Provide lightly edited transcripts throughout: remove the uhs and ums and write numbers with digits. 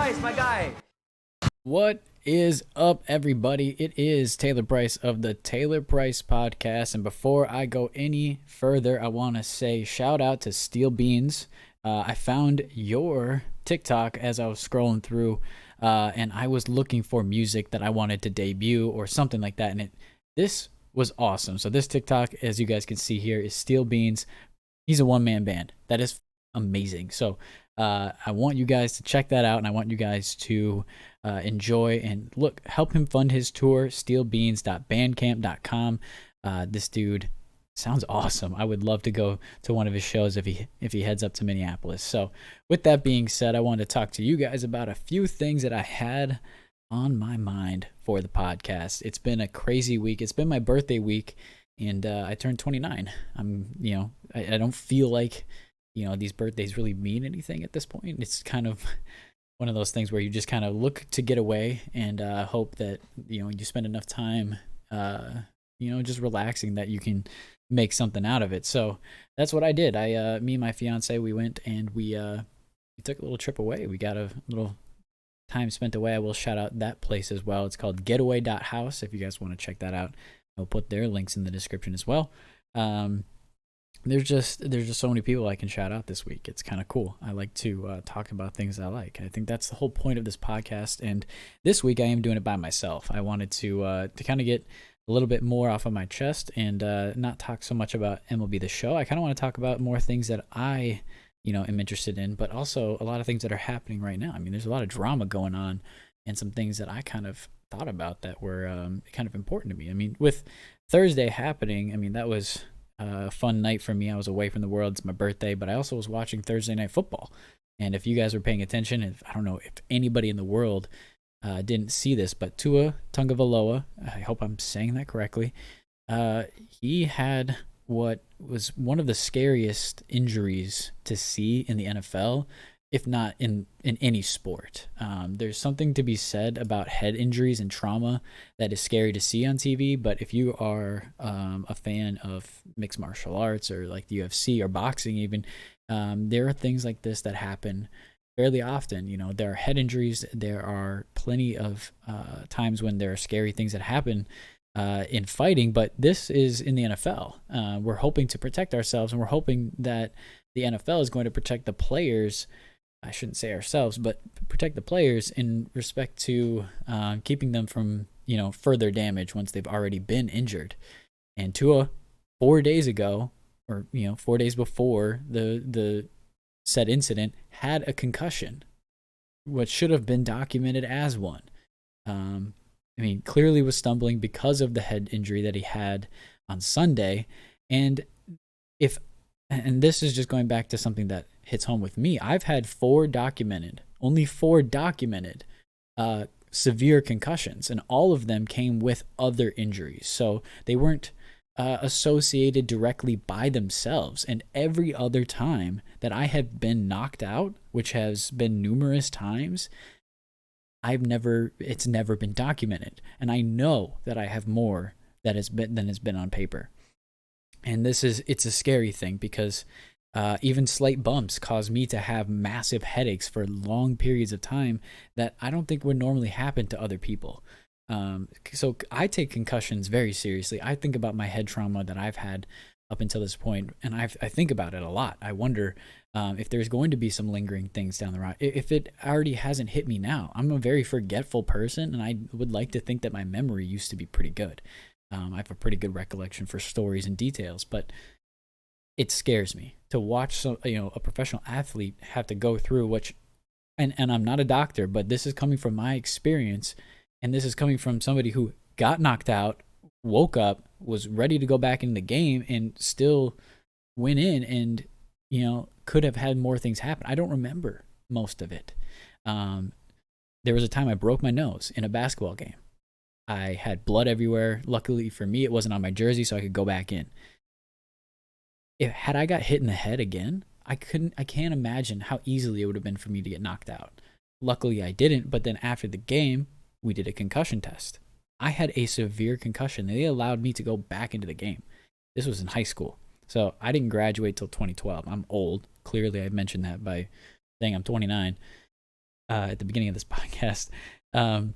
Price, my guy. What is up, everybody? It is Taylor Price of the Taylor Price Podcast. And before I go any further, I want to say shout out to Steel Beans. I found your TikTok as I was scrolling through, and I was looking for music that I wanted to debut or something like that. And this was awesome. So this TikTok, as you guys can see here, is Steel Beans. He's a one-man band. That is amazing. So I want you guys to check that out, and I want you guys to enjoy and help him fund his tour, steelbeans.bandcamp.com. This dude sounds awesome. I would love to go to one of his shows if he heads up to Minneapolis. So with that being said, I wanted to talk to you guys about a few things that I had on my mind for the podcast. It's been a crazy week. It's been my birthday week, and I turned 29. I don't feel like these birthdays really mean anything at this point. It's kind of one of those things where you just kind of look to get away and hope that you spend enough time just relaxing that you can make something out of it. So that's what I did. Me and my fiance, we went and we took a little trip away. We got a little time spent away. I will shout out that place as well. It's called getaway.house if you guys want to check that out. I'll put their links in the description as well. There's just so many people I can shout out this week. It's kind of cool. I like to talk about things I like. I think that's the whole point of this podcast. And this week I am doing it by myself. I wanted to kind of get a little bit more off of my chest and not talk so much about MLB The Show. I kind of want to talk about more things that I am interested in, but also a lot of things that are happening right now. I mean, there's a lot of drama going on and some things that I kind of thought about that were kind of important to me. I mean, with Thursday happening, I mean, that was a fun night for me. I was away from the world. It's my birthday, but I also was watching Thursday Night Football. And if you guys were paying attention, I don't know if anybody in the world didn't see this, but Tua Tagovailoa, I hope I'm saying that correctly, he had what was one of the scariest injuries to see in the NFL, if not in any sport. There's something to be said about head injuries and trauma that is scary to see on TV, but if you are a fan of mixed martial arts or like the UFC or boxing even, there are things like this that happen fairly often. There are head injuries. There are plenty of times when there are scary things that happen in fighting, but this is in the NFL. We're hoping to protect ourselves, and we're hoping that the NFL is going to protect the players. I shouldn't say ourselves, but protect the players in respect to keeping them from, further damage once they've already been injured. And Tua, 4 days ago, or 4 days before the said incident, had a concussion, what should have been documented as one. Clearly was stumbling because of the head injury that he had on Sunday. And this is just going back to something that hits home with me. I've had only four documented severe concussions, and all of them came with other injuries. So they weren't associated directly by themselves. And every other time that I have been knocked out, which has been numerous times, it's never been documented. And I know that I have more than has been on paper. And it's a scary thing because even slight bumps cause me to have massive headaches for long periods of time that I don't think would normally happen to other people. So I take concussions very seriously. I think about my head trauma that I've had up until this point, and I think about it a lot. I wonder if there's going to be some lingering things down the road. If it already hasn't hit me now. I'm a very forgetful person, and I would like to think that my memory used to be pretty good. I have a pretty good recollection for stories and details, but it scares me to watch a professional athlete have to go through and I'm not a doctor, but this is coming from my experience, and this is coming from somebody who got knocked out, woke up, was ready to go back in the game, and still went in and could have had more things happen. I don't remember most of it. There was a time I broke my nose in a basketball game. I had blood everywhere. Luckily for me, it wasn't on my jersey, so I could go back in. Had I got hit in the head again, I can't imagine how easily it would have been for me to get knocked out. Luckily I didn't, but then after the game, we did a concussion test. I had a severe concussion. They allowed me to go back into the game. This was in high school. So I didn't graduate till 2012. I'm old. Clearly I mentioned that by saying I'm 29. at the beginning of this podcast. Um,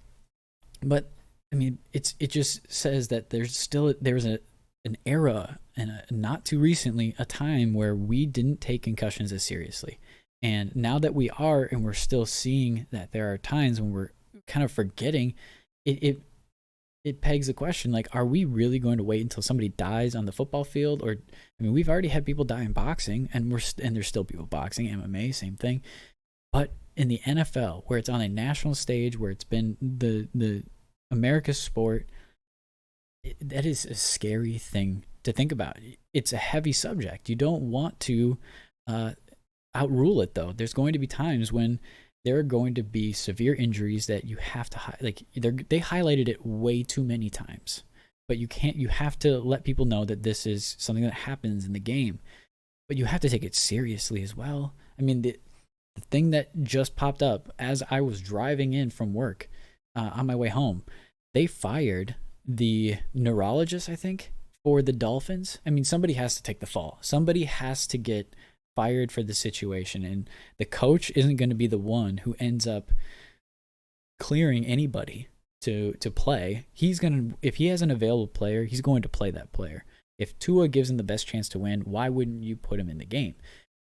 but I mean, it just says that there's an era and not too recently a time where we didn't take concussions as seriously, and now that we are, and we're still seeing that there are times when we're kind of forgetting, it it pegs the question, like, are we really going to wait until somebody dies on the football field? Or I mean, we've already had people die in boxing, and there's still people boxing, MMA, same thing. But in the NFL, where it's on a national stage, where it's been the America's sport, that is a scary thing to think about. It's a heavy subject. You don't want to outrule it, though. There's going to be times when there are going to be severe injuries that you have to like. They highlighted it way too many times, but you can't. You have to let people know that this is something that happens in the game, but you have to take it seriously as well. I mean, the thing that just popped up as I was driving in from work on my way home, they fired the neurologist, I think, for the Dolphins. I mean, somebody has to take the fall. Somebody has to get fired for the situation, and the coach isn't going to be the one who ends up clearing anybody to play. He's going to, if he has an available player, he's going to play that player. If Tua gives him the best chance to win, why wouldn't you put him in the game?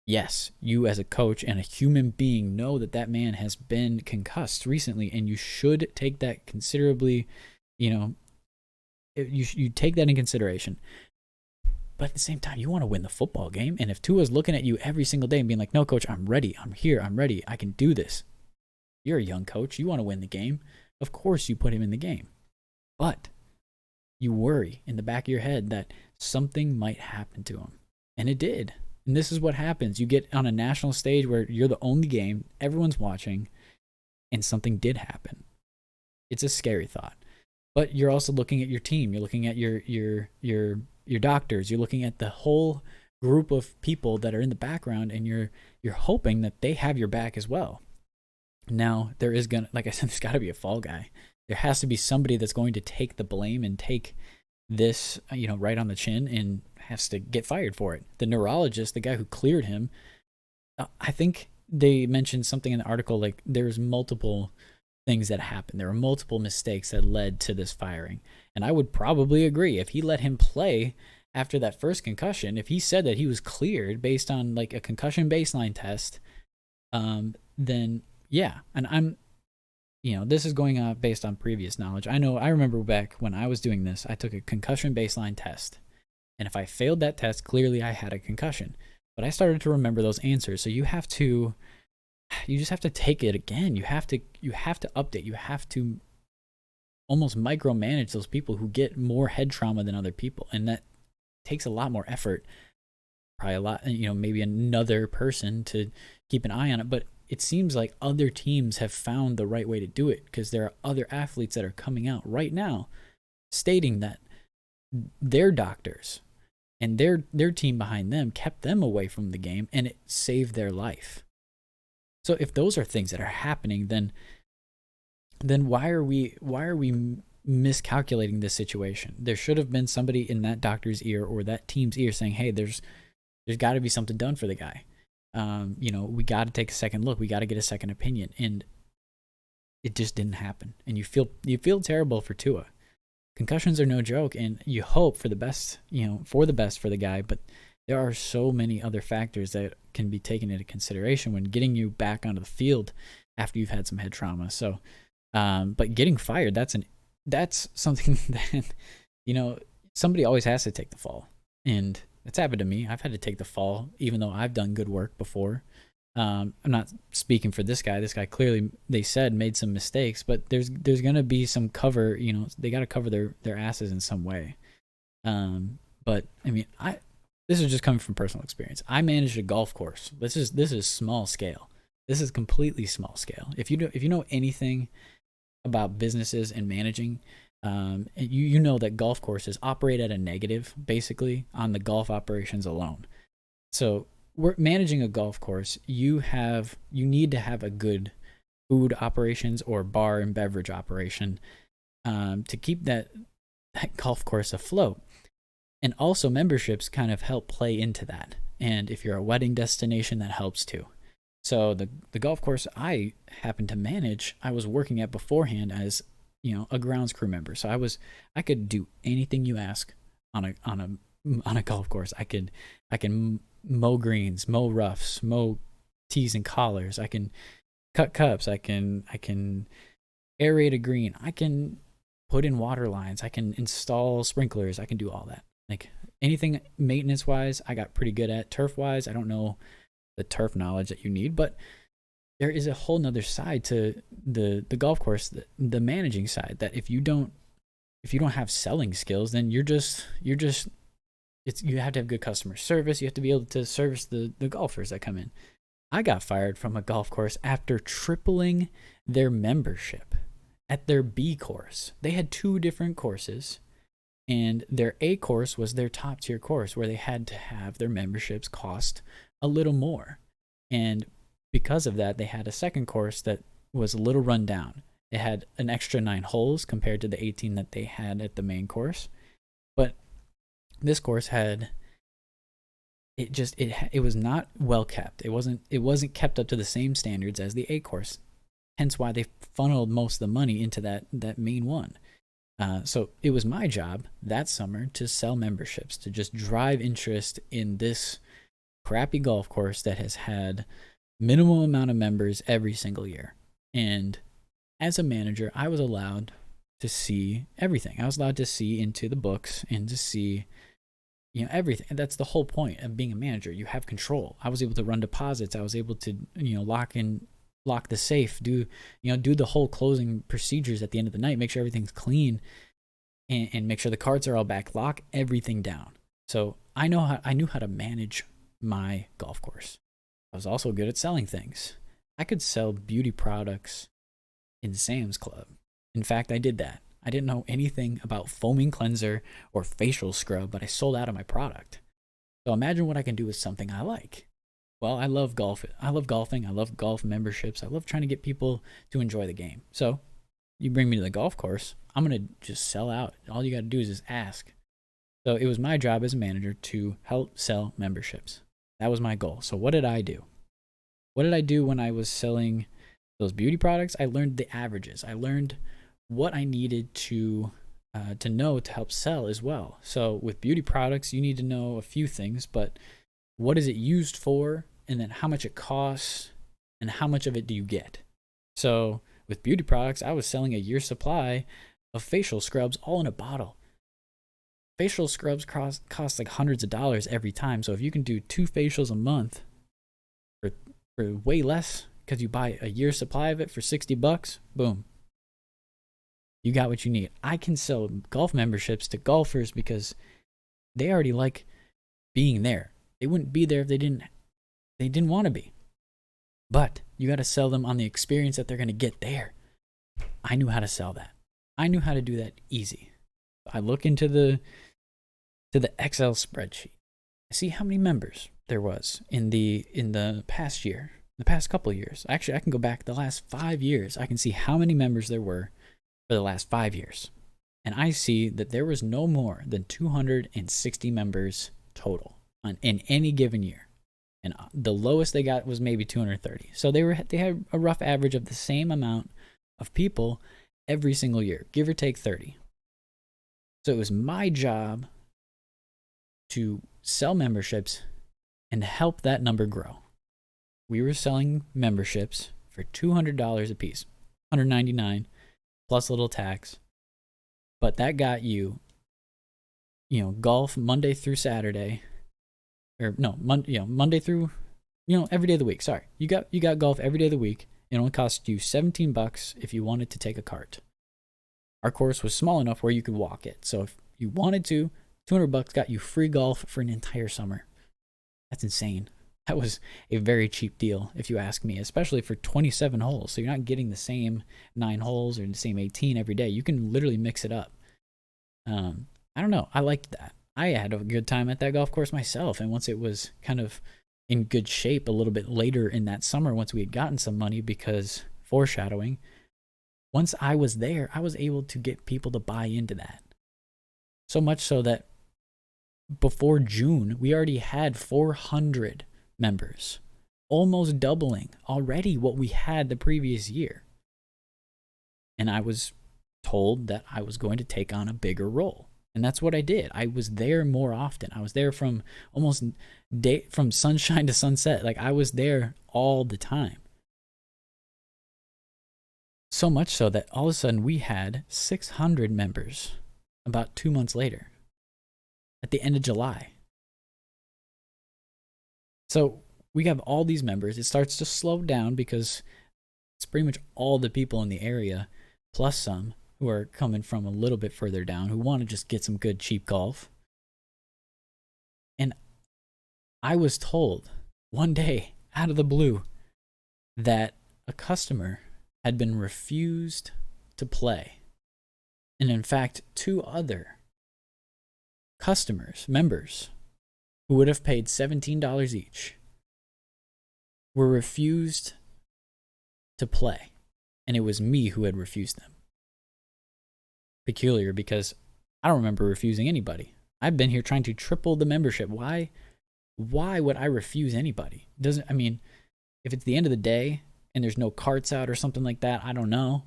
Yes, you as a coach and a human being know that that man has been concussed recently, and you should take that considerably, you take that in consideration. But at the same time, you want to win the football game. And if Tua's looking at you every single day and being like, no, coach, I'm ready. I'm here. I'm ready. I can do this. You're a young coach. You want to win the game. Of course you put him in the game. But you worry in the back of your head that something might happen to him. And it did. And this is what happens. You get on a national stage where you're the only game, everyone's watching, and something did happen. It's a scary thought. But you're also looking at your team. You're looking at your doctors. You're looking at the whole group of people that are in the background, and you're hoping that they have your back as well. Now, there is gonna, like I said, there's got to be a fall guy. There has to be somebody that's going to take the blame and take this, right on the chin, and has to get fired for it. The neurologist, the guy who cleared him, I think they mentioned something in the article, like there's multiple things that happened. There were multiple mistakes that led to this firing. And I would probably agree. If he let him play after that first concussion, if he said that he was cleared based on like a concussion baseline test, then yeah. And this is going on based on previous knowledge. I remember back when I was doing this, I took a concussion baseline test. And if I failed that test, clearly I had a concussion. But I started to remember those answers. So you just have to take it again. You have to update. You have to almost micromanage those people who get more head trauma than other people. And that takes a lot more effort. Probably a lot, maybe another person to keep an eye on it. But it seems like other teams have found the right way to do it, because there are other athletes that are coming out right now stating that their doctors and their team behind them kept them away from the game, and it saved their life. So if those are things that are happening, then why are we miscalculating this situation? There should have been somebody in that doctor's ear or that team's ear saying, "Hey, there's got to be something done for the guy. We got to take a second look. We got to get a second opinion." And it just didn't happen. And you feel terrible for Tua. Concussions are no joke, and you hope for the best, for the guy, but there are so many other factors that can be taken into consideration when getting you back onto the field after you've had some head trauma. So, but getting fired, that's something that, somebody always has to take the fall. And it's happened to me. I've had to take the fall, even though I've done good work before. I'm not speaking for this guy. This guy clearly, they said, made some mistakes, but there's going to be some cover, they got to cover their asses in some way. But I mean, this is just coming from personal experience. I managed a golf course. This is small scale. This is completely small scale. If you know anything about businesses and managing, you know that golf courses operate at a negative, basically, on the golf operations alone. So we're managing a golf course. You need to have a good food operations or bar and beverage operation to keep that golf course afloat. And also memberships kind of help play into that. And if you're a wedding destination, that helps too. So the golf course I happened to manage, I was working at beforehand as, a grounds crew member. So I could do anything you ask on a golf course. I can mow greens, mow roughs, mow tees and collars. I can cut cups. I can aerate a green. I can put in water lines. I can install sprinklers. I can do all that. Like anything maintenance wise, I got pretty good at. Turf wise, I don't know the turf knowledge that you need, but there is a whole nother side to the golf course, the managing side, that if you don't have selling skills, then you have to have good customer service. You have to be able to service the golfers that come in. I got fired from a golf course after tripling their membership at their B course. They had two different courses, and their A course was their top tier course where they had to have their memberships cost a little more. And because of that, they had a second course that was a little run down. It had an extra 9 holes compared to the 18 that they had at the main course. But this course had it was not well kept. It wasn't kept up to the same standards as the A course. Hence why they funneled most of the money into that main one. So it was my job that summer to sell memberships, to just drive interest in this crappy golf course that has had minimal amount of members every single year. And as a manager, I was allowed to see everything. I was allowed to see into the books and to see everything. And that's the whole point of being a manager. You have control. I was able to run deposits. I was able to lock the safe, do the whole closing procedures at the end of the night, make sure everything's clean, and make sure the cards are all back, lock everything down. So I knew how to manage my golf course. I was also good at selling things. I could sell beauty products in Sam's Club. In fact, I did that. I didn't know anything about foaming cleanser or facial scrub, but I sold out of my product. So imagine what I can do with something I like. Well, I love golf. I love golfing. I love golf memberships. I love trying to get people to enjoy the game. So you bring me to the golf course, I'm going to just sell out. All you got to do is just ask. So it was my job as a manager to help sell memberships. That was my goal. So what did I do? What did I do when I was selling those beauty products? I learned the averages. I learned what I needed to know to help sell as well. So with beauty products, you need to know a few things, but what is it used for? And then how much it costs, and how much of it do you get? So with beauty products, I was selling a year's supply of facial scrubs all in a bottle. Facial scrubs cost like hundreds of dollars every time. So if you can do 2 facials a month for way less because you buy a year's supply of it for $60, boom. You got what you need. I can sell golf memberships to golfers because they already like being there. They wouldn't be there if they didn't want to be. But you got to sell them on the experience that they're going to get there. I knew how to sell that. I knew how to do that easy. I look into the Excel spreadsheet. I see how many members there was in the past year, the past couple of years. Actually, I can go back the last 5 years. I can see how many members there were for the last 5 years. And I see that there was no more than 260 members total in any given year. And the lowest they got was maybe 230. So they had a rough average of the same amount of people every single year, give or take 30. So it was my job to sell memberships and help that number grow. We were selling memberships for $200 a piece, $199 plus a little tax. But that got you, golf Monday through Saturday. Or no, Monday through, every day of the week. Sorry, you got golf every day of the week. It only cost you $17 if you wanted to take a cart. Our course was small enough where you could walk it. So if you wanted to, $200 got you free golf for an entire summer. That's insane. That was a very cheap deal, if you ask me, especially for 27 holes. So you're not getting the same 9 holes or the same 18 every day. You can literally mix it up. I don't know. I liked that. I had a good time at that golf course myself. And once it was kind of in good shape a little bit later in that summer, once we had gotten some money, because foreshadowing, once I was there, I was able to get people to buy into that. So much so that before June, we already had 400 members. almost doubling already what we had the previous year. And I was told that I was going to take on a bigger role. And that's what I did. I was there more often. I was there from almost from sunshine to sunset. Like, I was there all the time. So much so that all of a sudden we had 600 members about 2 months later, at the end of July. So we have all these members. It starts to slow down because it's pretty much all the people in the area, plus some who are coming from a little bit further down, who want to just get some good cheap golf. And I was told one day, out of the blue, that a customer had been refused to play. And in fact, 2 other customers, members, who would have paid $17 each, were refused to play. And it was me who had refused them. Peculiar, because I don't remember refusing anybody. I've been here trying to triple the membership. Why would I refuse anybody? If it's the end of the day and there's no carts out or something like that, I don't know.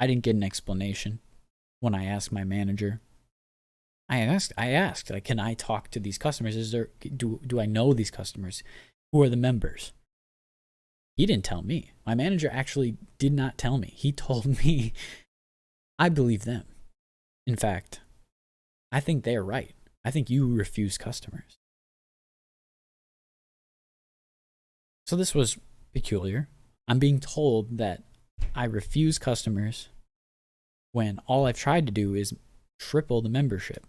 I didn't get an explanation when I asked my manager. I asked, like, can I talk to these customers? Do I know these customers? Who are the members? He didn't tell me. My manager actually did not tell me. He told me. I believe them. In fact, I think they're right. I think you refuse customers. So this was peculiar. I'm being told that I refuse customers when all I've tried to do is triple the membership,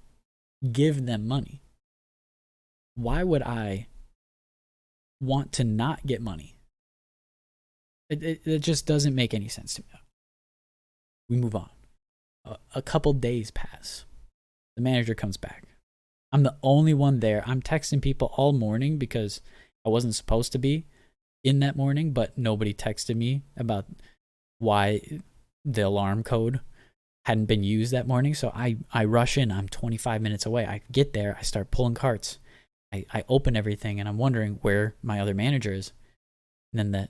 give them money. Why would I want to not get money? It just doesn't make any sense to me. We move on. A couple days pass. The manager comes back. I'm the only one there. I'm texting people all morning because I wasn't supposed to be in that morning, but nobody texted me about why the alarm code hadn't been used that morning. So I rush in. I'm 25 minutes away. I get there. I start pulling carts. I open everything, and I'm wondering where my other manager is. And then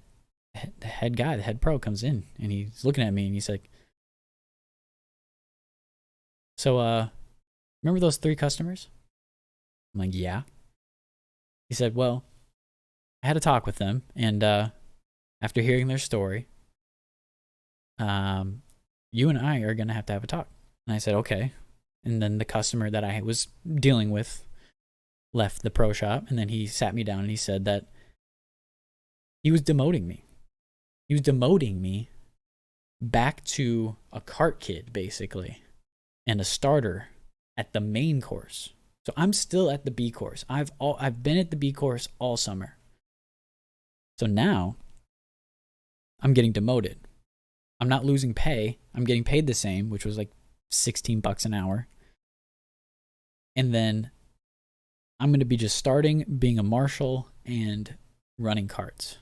the head guy, the head pro, comes in, and he's looking at me, and he's like, so, remember those 3 customers? I'm like, yeah. He said, well, I had a talk with them, and after hearing their story, you and I are going to have a talk. And I said, okay. And then the customer that I was dealing with left the pro shop, and then he sat me down and he said that he was demoting me. He was demoting me back to a cart kid, basically, and a starter at the main course. So I'm still at the B course. I've been at the B course all summer. So now I'm getting demoted. I'm not losing pay. I'm getting paid the same, which was like $16 an hour. And then I'm going to be just starting being a marshal and running carts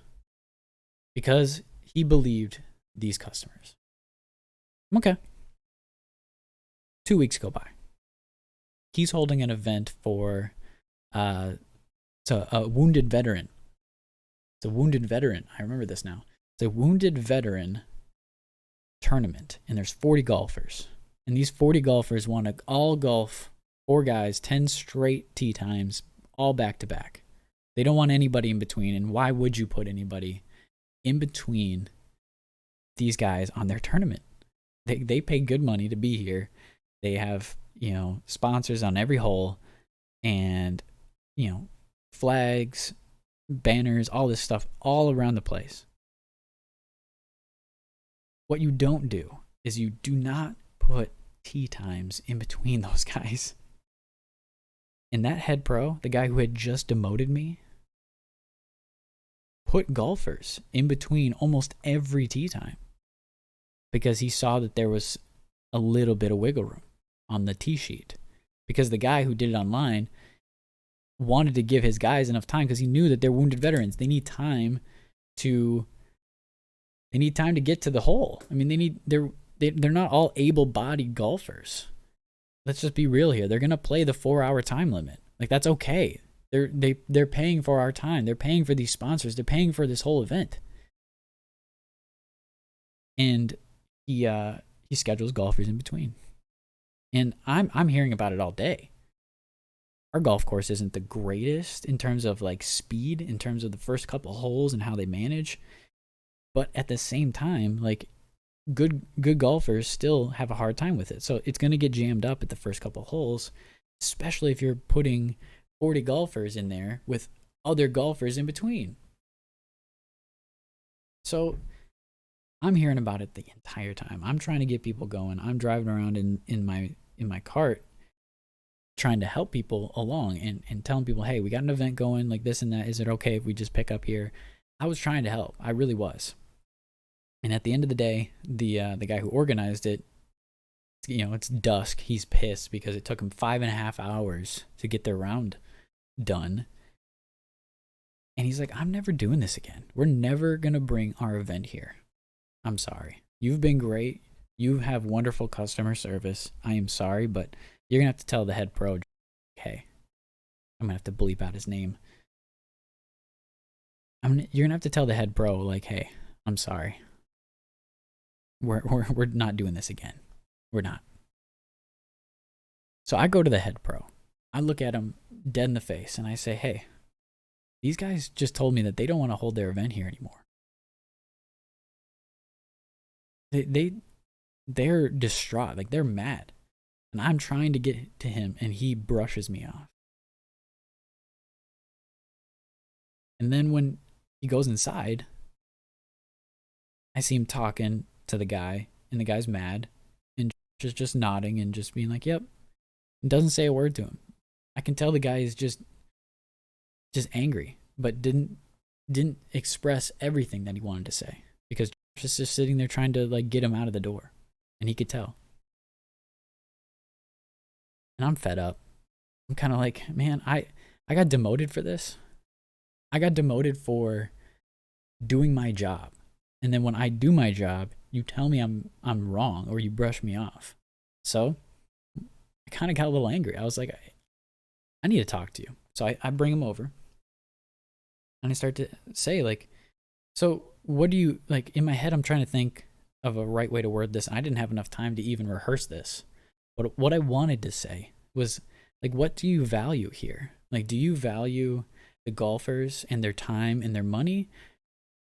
because he believed these customers. Okay. 2 weeks go by. He's holding an event for a wounded veteran. It's a wounded veteran. I remember this now. It's a wounded veteran tournament, and there's 40 golfers. And these 40 golfers want to all golf, 4 guys, 10 straight tee times, all back to back. They don't want anybody in between, and why would you put anybody in between these guys on their tournament? They pay good money to be here. They have, sponsors on every hole and, flags, banners, all this stuff all around the place. What you don't do is you do not put tee times in between those guys. And that head pro, the guy who had just demoted me, put golfers in between almost every tee time because he saw that there was a little bit of wiggle room on the tee sheet, because the guy who did it online wanted to give his guys enough time because he knew that they're wounded veterans. They need time to get to the hole. I mean, they're not all able-bodied golfers. Let's just be real here. They're going to play the 4-hour time limit. Like, that's okay. They're paying for our time. They're paying for these sponsors. They're paying for this whole event. And he schedules golfers in between. And I'm hearing about it all day. Our golf course isn't the greatest in terms of like speed, in terms of the first couple holes and how they manage. But at the same time, like good golfers still have a hard time with it. So it's going to get jammed up at the first couple holes, especially if you're putting 40 golfers in there with other golfers in between. So I'm hearing about it the entire time. I'm trying to get people going. I'm driving around in my cart trying to help people along and telling people, hey, we got an event going like this and that. Is it okay if we just pick up here? I was trying to help. I really was. And at the end of the day, the guy who organized it, it's dusk. He's pissed because it took him 5.5 hours to get their round done. And he's like, I'm never doing this again. We're never going to bring our event here. I'm sorry. You've been great. You have wonderful customer service. I am sorry, but you're going to have to tell the head pro, hey, I'm going to have to bleep out his name. You're going to have to tell the head pro, like, hey, I'm sorry. We're not doing this again. We're not. So I go to the head pro. I look at him dead in the face and I say, hey, these guys just told me that they don't want to hold their event here anymore. They're distraught, like they're mad. And I'm trying to get to him and he brushes me off. And then when he goes inside, I see him talking to the guy and the guy's mad and just nodding and just being like, yep. And doesn't say a word to him. I can tell the guy is just angry, but didn't express everything that he wanted to say because Josh is just sitting there trying to like get him out of the door, and he could tell. And I'm fed up. I'm kind of like, man, I got demoted for this. I got demoted for doing my job, and then when I do my job, you tell me I'm wrong or you brush me off. So I kind of got a little angry. I was like, I need to talk to you. So I bring him over. And I start to say, like, so what do you, like, in my head, I'm trying to think of a right way to word this. And I didn't have enough time to even rehearse this. But what I wanted to say was, like, what do you value here? Like, do you value the golfers and their time and their money?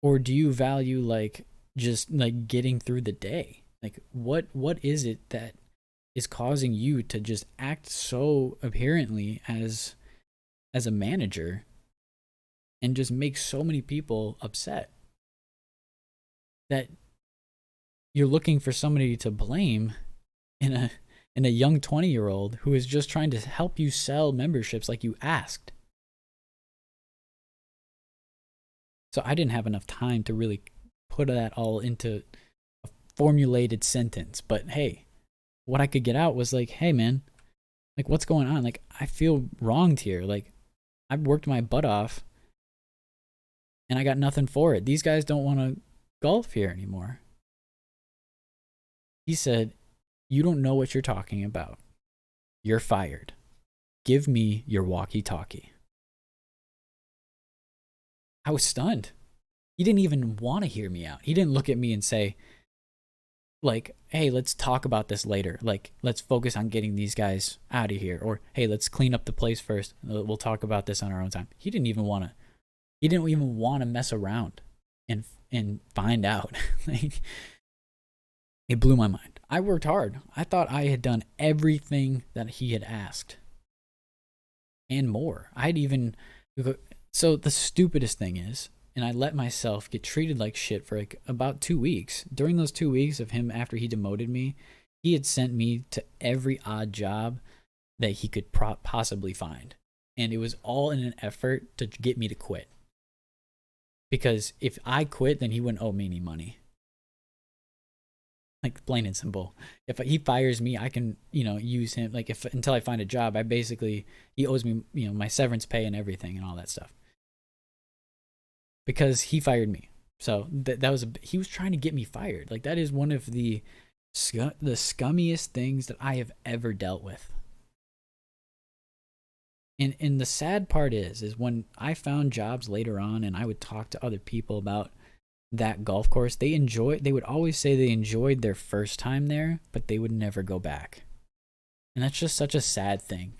Or do you value, like, just, like, getting through the day? Like, what is it that is causing you to just act so apparently as a manager and just make so many people upset that you're looking for somebody to blame in a young 20-year-old who is just trying to help you sell memberships like you asked. So I didn't have enough time to really put that all into a formulated sentence. But hey, what I could get out was like, hey man, like what's going on? Like I feel wronged here. Like I've worked my butt off and I got nothing for it. These guys don't want to golf here anymore. He said, you don't know what you're talking about. You're fired. Give me your walkie-talkie. I was stunned. He didn't even want to hear me out. He didn't look at me and say, like, hey, let's talk about this later. Like, let's focus on getting these guys out of here. Or, hey, let's clean up the place first. We'll talk about this on our own time. He didn't even want to mess around and find out. Like, it blew my mind. I worked hard. I thought I had done everything that he had asked. And more. So the stupidest thing is, and I let myself get treated like shit for like about 2 weeks. During those 2 weeks of him after he demoted me, he had sent me to every odd job that he could possibly find. And it was all in an effort to get me to quit. Because if I quit, then he wouldn't owe me any money. Like plain and simple. If he fires me, I can, use him. Like until I find a job, he owes me, my severance pay and everything and all that stuff. Because he fired me. So he was trying to get me fired. Like that is one of the scummiest things that I have ever dealt with. And the sad part is when I found jobs later on and I would talk to other people about that golf course, they would always say they enjoyed their first time there, but they would never go back. And that's just such a sad thing,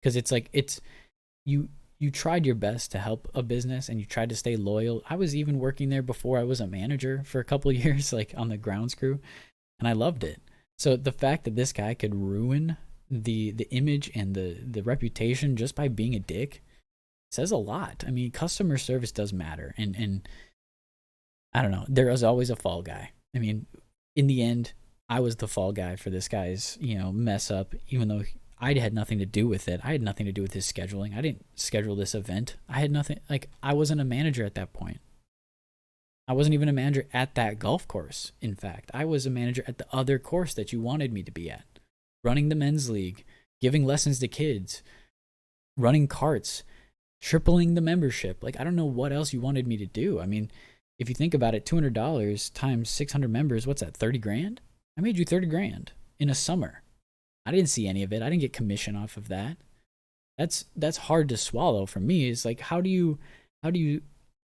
because it's like you you tried your best to help a business and you tried to stay loyal. I was even working there before I was a manager for a couple of years, like on the grounds crew, and I loved it. So the fact that this guy could ruin the image and the reputation just by being a dick says a lot. I mean, customer service does matter, and I don't know. There is always a fall guy. I mean, in the end, I was the fall guy for this guy's, mess up, even though I had nothing to do with it. I had nothing to do with his scheduling. I didn't schedule this event. I had nothing, like, I wasn't a manager at that point. I wasn't even a manager at that golf course. In fact, I was a manager at the other course that you wanted me to be at, running the men's league, giving lessons to kids, running carts, tripling the membership. Like, I don't know what else you wanted me to do. I mean, if you think about it, $200 times 600 members, what's that, 30 grand? I made you 30 grand in a summer. I didn't see any of it. I didn't get commission off of that. That's hard to swallow for me. It's like, how do you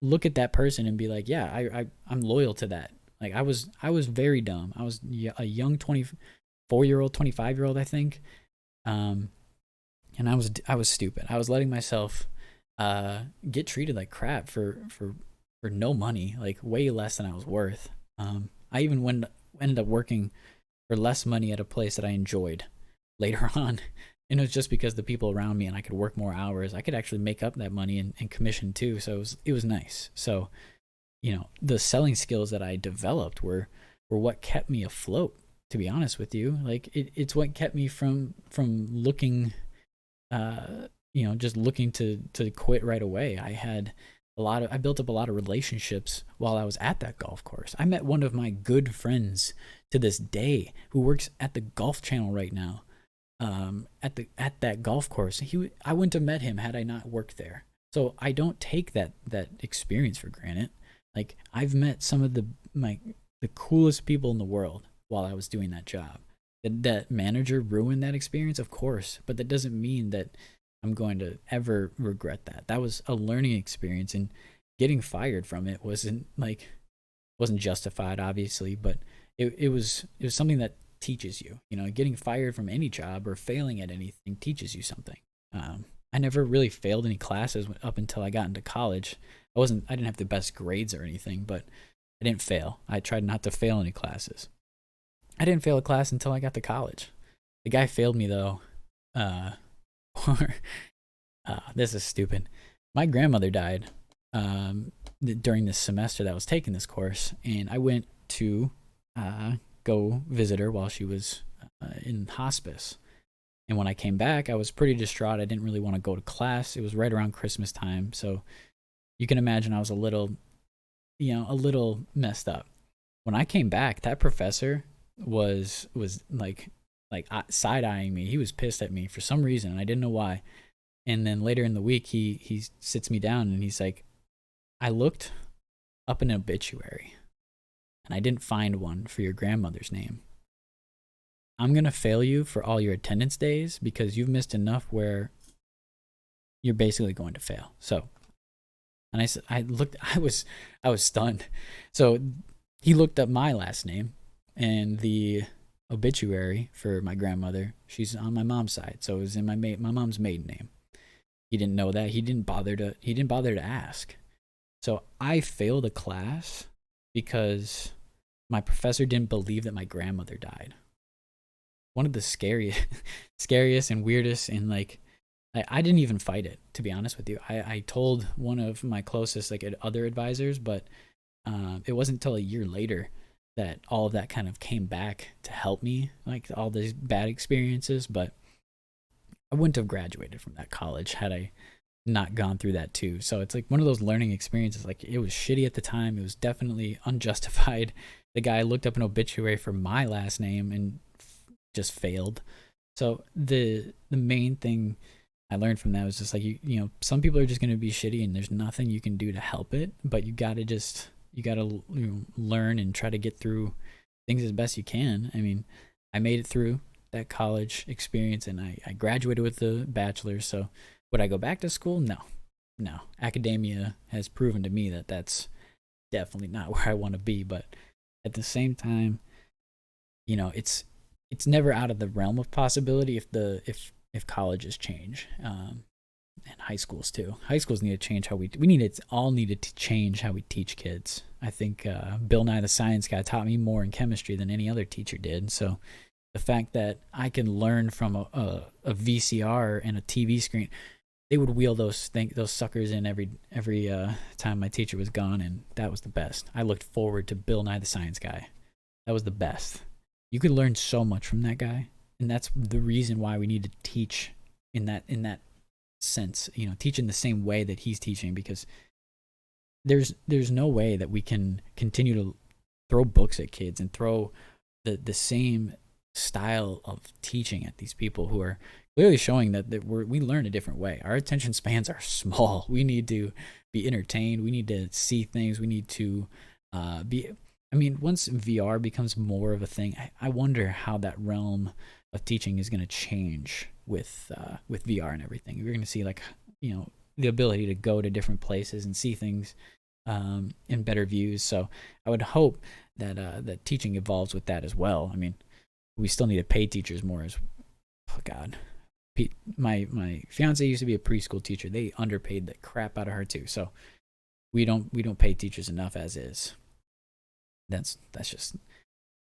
look at that person and be like, yeah, I'm loyal to that. Like, I was very dumb. I was a young 24-year-old, 25-year-old, I think. And I was stupid. I was letting myself get treated like crap for no money, like way less than I was worth. I even ended up working for less money at a place that I enjoyed later on. And it was just because the people around me and I could work more hours. I could actually make up that money and commission too. So it was nice. So, the selling skills that I developed were what kept me afloat, to be honest with you. Like, it's what kept me from looking, just looking to quit right away. I built up a lot of relationships while I was at that golf course. I met one of my good friends to this day who works at the Golf Channel right now, at that golf course. I wouldn't have met him had I not worked there. So I don't take that experience for granted. Like, I've met some of the coolest people in the world while I was doing that job. That manager ruined that experience, of course, but that doesn't mean that I'm going to ever regret that. That was a learning experience, and getting fired from it wasn't justified, obviously, but it was something that teaches you. Getting fired from any job or failing at anything teaches you something. I never really failed any classes up until I got into college. I didn't have the best grades or anything, but I didn't fail. I tried not to fail any classes. I didn't fail a class until I got to college. The guy failed me though. This is stupid. My grandmother died during this semester that I was taking this course, and I went to go visit her while she was in hospice. And when I came back, I was pretty distraught. I didn't really want to go to class. It was right around Christmas time, so you can imagine I was a little messed up. When I came back, that professor was like side-eyeing me. He was pissed at me for some reason, and I didn't know why. And then later in the week, he sits me down and he's like, I looked up an obituary and I didn't find one for your grandmother's name. I'm going to fail you for all your attendance days because you've missed enough where you're basically going to fail. So, and I was stunned. So he looked up my last name, and the obituary for my grandmother, she's on my mom's side, so it was in my mom's maiden name. He didn't know that. He didn't bother to ask. So I failed a class because my professor didn't believe that my grandmother died. One of the scariest and weirdest, and I didn't even fight it, to be honest with you. I told one of my closest other advisors, but it wasn't until a year later that all of that kind of came back to help me, like all these bad experiences. But I wouldn't have graduated from that college had I not gone through that too. So it's like one of those learning experiences. Like, it was shitty at the time. It was definitely unjustified. The guy looked up an obituary for my last name and just failed. So the main thing I learned from that was just like, some people are just going to be shitty and there's nothing you can do to help it, but you got to learn and try to get through things as best you can. I mean, I made it through that college experience and I graduated with a bachelor's. So Would I go back to school? No, no. Academia has proven to me that that's definitely not where I want to be. But at the same time, it's never out of the realm of possibility if colleges change, and high schools too. High schools need to change how we need it all needed to change how we teach kids. I think Bill Nye the Science Guy taught me more in chemistry than any other teacher did. So the fact that I can learn from a VCR and a TV screen, they would wheel those suckers in every time my teacher was gone, and that was the best. I looked forward to Bill Nye the Science Guy. That was the best. You could learn so much from that guy, and that's the reason why we need to teach in that sense. Teach in the same way that he's teaching, because there's no way that we can continue to throw books at kids and throw the same style of teaching at these people who are clearly showing that we learn a different way. Our attention spans are small. We need to be entertained. We need to see things. We need to be. I mean, once VR becomes more of a thing, I wonder how that realm of teaching is going to change with VR and everything. We're going to see the ability to go to different places and see things in better views. So I would hope that teaching evolves with that as well. I mean, we still need to pay teachers more. Oh God, my fiance used to be a preschool teacher. They underpaid the crap out of her too. So we don't pay teachers enough as is. That's just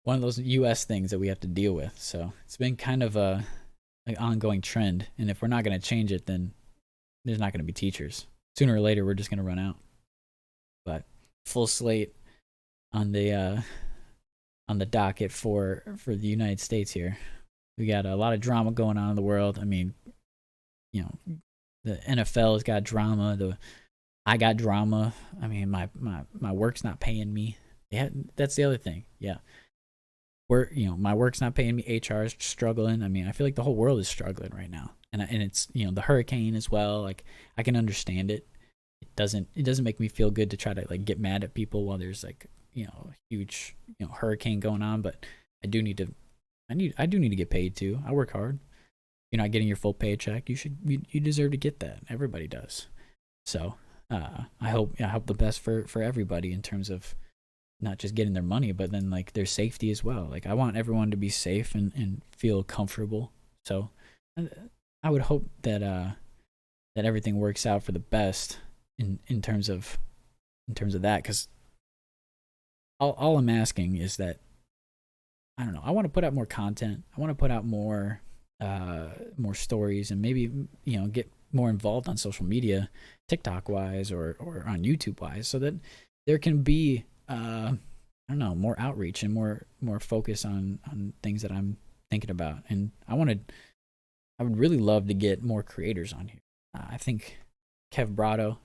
one of those U.S. things that we have to deal with. So it's been kind of an ongoing trend, and if we're not going to change it, then there's not going to be teachers. Sooner or later, we're just going to run out. But full slate on the docket for the United States here. We got a lot of drama going on in the world. I mean, the NFL has got drama. I got drama. I mean, my work's not paying me. Yeah, that's the other thing. Yeah. My work's not paying me. HR is struggling. I mean, I feel like the whole world is struggling right now. And it's, the hurricane as well. Like, I can understand it. It doesn't make me feel good to try to get mad at people while there's a huge, hurricane going on, but I do need to get paid too. I work hard. You're not getting your full paycheck. You deserve to get that. Everybody does. So, I hope the best for everybody in terms of not just getting their money, but then their safety as well. I want everyone to be safe and feel comfortable. So I would hope that everything works out for the best in terms of that, because all I'm asking is that, I don't know, I want to put out more content. I want to put out more stories, and maybe get more involved on social media, TikTok wise or on YouTube wise, so that there can be I don't know, more outreach and more focus on things that I'm thinking about. And I would really love to get more creators on here. I think Kev Brado,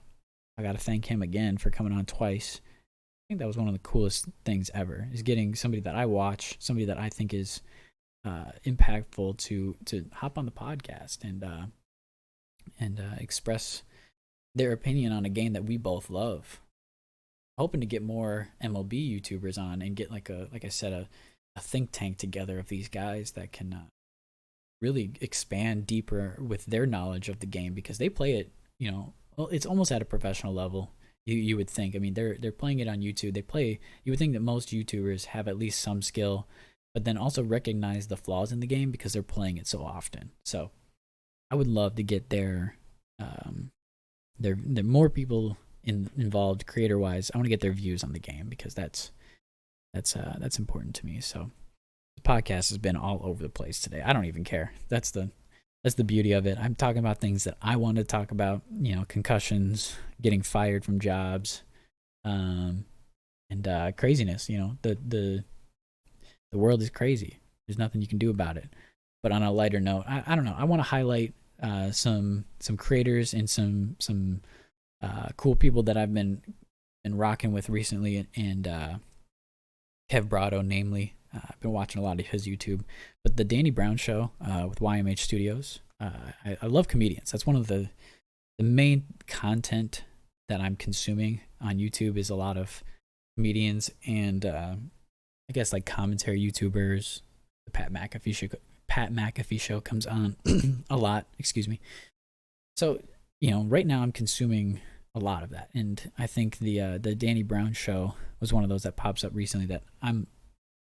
I got to thank him again for coming on twice. I think that was one of the coolest things ever, is getting somebody that I watch, somebody that I think is impactful to hop on the podcast and express their opinion on a game that we both love. Hoping to get more MLB YouTubers on and get like I said, a think tank together of these guys that can really expand deeper with their knowledge of the game, because they play it, it's almost at a professional level. You would think. I mean, they're playing it on YouTube. You would think that most YouTubers have at least some skill, but then also recognize the flaws in the game because they're playing it so often. So I would love to get their more people involved creator wise. I want to get their views on the game, because that's important to me. So the podcast has been all over the place today. I don't even care. That's the beauty of it. I'm talking about things that I want to talk about, concussions, getting fired from jobs, and craziness. The world is crazy. There's nothing you can do about it. But on a lighter note, I don't know. I want to highlight some creators and some cool people that I've been rocking with recently, and Kev Brado, namely. I've been watching a lot of his YouTube, but the Danny Brown Show with YMH Studios. I love comedians. That's one of the main content that I'm consuming on YouTube, is a lot of comedians and I guess commentary YouTubers. The Pat McAfee show comes on a lot. Excuse me. So right now I'm consuming a lot of that, and I think the Danny Brown show was one of those that pops up recently that I'm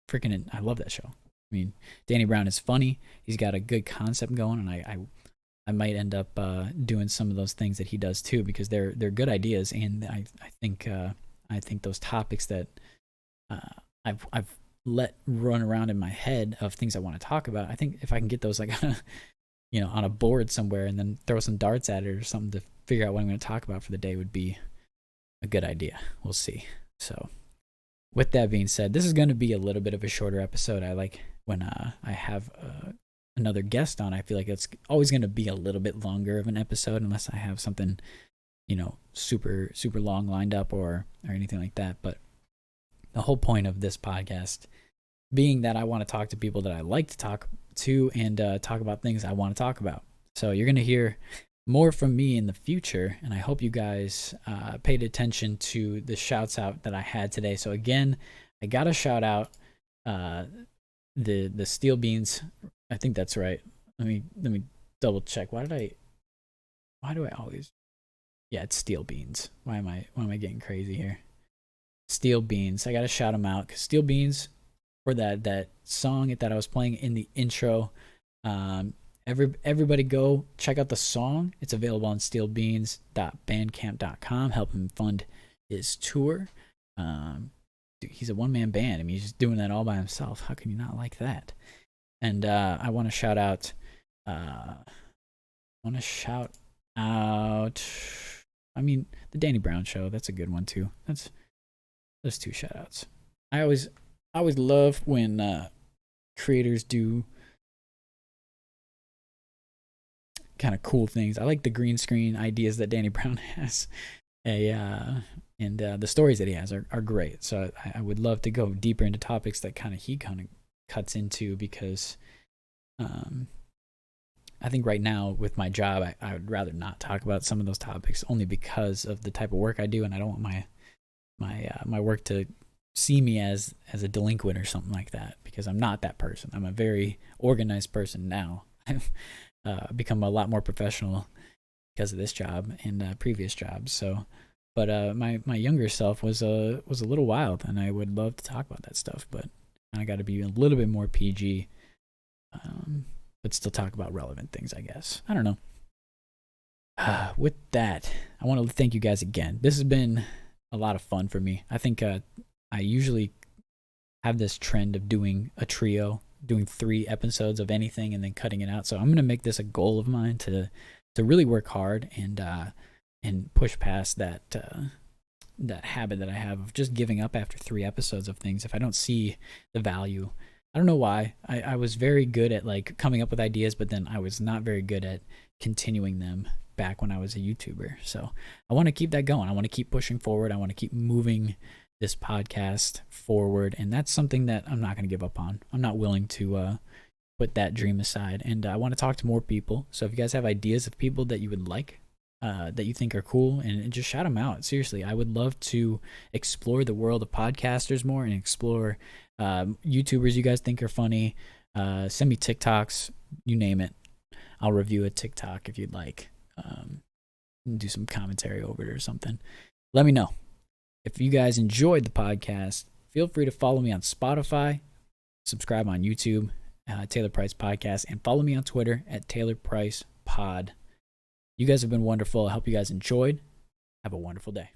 freaking in. I love that show. I mean, Danny Brown is funny. He's got a good concept going, and I might end up doing some of those things that he does too, because they're good ideas, and I think those topics that I've let run around in my head of things I want to talk about. I think if I can get those like on a board somewhere and then throw some darts at it or something to figure out what I'm going to talk about for the day would be a good idea. We'll see. So with that being said, this is going to be a little bit of a shorter episode. I like when I have another guest on. I feel like it's always going to be a little bit longer of an episode unless I have something, super, super long lined up or anything like that. But the whole point of this podcast being that I want to talk to people that I like to talk to and talk about things I want to talk about. So you're going to hear more from me in the future, and I hope you guys paid attention to the shouts out that I had today. So again, I got to shout out the Steel Beans. I think that's right. Let me double check. Why do I always? Yeah, it's Steel Beans. Why am I getting crazy here? Steel Beans. I got to shout them out because Steel Beans, for that song that I was playing in the intro. Everybody go check out the song. It's available on steelbeans.bandcamp.com. Help him fund his tour. Dude, he's a one-man band. I mean, he's just doing that all by himself. How can you not like that? And I want to shout out. I mean, the Danny Brown show. That's a good one too. Those two shout outs. I always love when creators do kind of cool things. I like the green screen ideas that Danny Brown has, and the stories that he has are great. So I would love to go deeper into topics that he kind of cuts into, because I think right now with my job, I would rather not talk about some of those topics, only because of the type of work I do, and I don't want my work to see me as a delinquent or something like that, because I'm not that person. I'm a very organized person now. I've become a lot more professional because of this job and previous jobs. So, but my younger self was a little wild, and I would love to talk about that stuff, but I got to be a little bit more PG, but still talk about relevant things, I guess. I don't know. With that, I want to thank you guys again. This has been a lot of fun for me. I think I usually have this trend of doing a trio, doing 3 episodes of anything and then cutting it out. So I'm going to make this a goal of mine to really work hard and push past that habit that I have of just giving up after 3 episodes of things if I don't see the value. I don't know why. I was very good at like coming up with ideas, but then I was not very good at continuing them back when I was a YouTuber. So I want to keep that going. I want to keep pushing forward. I want to keep moving this podcast forward, and that's something that I'm not going to give up on. I'm not willing to put that dream aside, and I want to talk to more people. So if you guys have ideas of people that you would like, that you think are cool, and just shout them out. Seriously, I would love to explore the world of podcasters more and explore YouTubers you guys think are funny. Send me TikToks, you name it. I'll review a TikTok if you'd like. Do some commentary over it or something. Let me know. If you guys enjoyed the podcast, feel free to follow me on Spotify, subscribe on YouTube, Taylor Price Podcast, and follow me on Twitter at Taylor Price Pod. You guys have been wonderful. I hope you guys enjoyed. Have a wonderful day.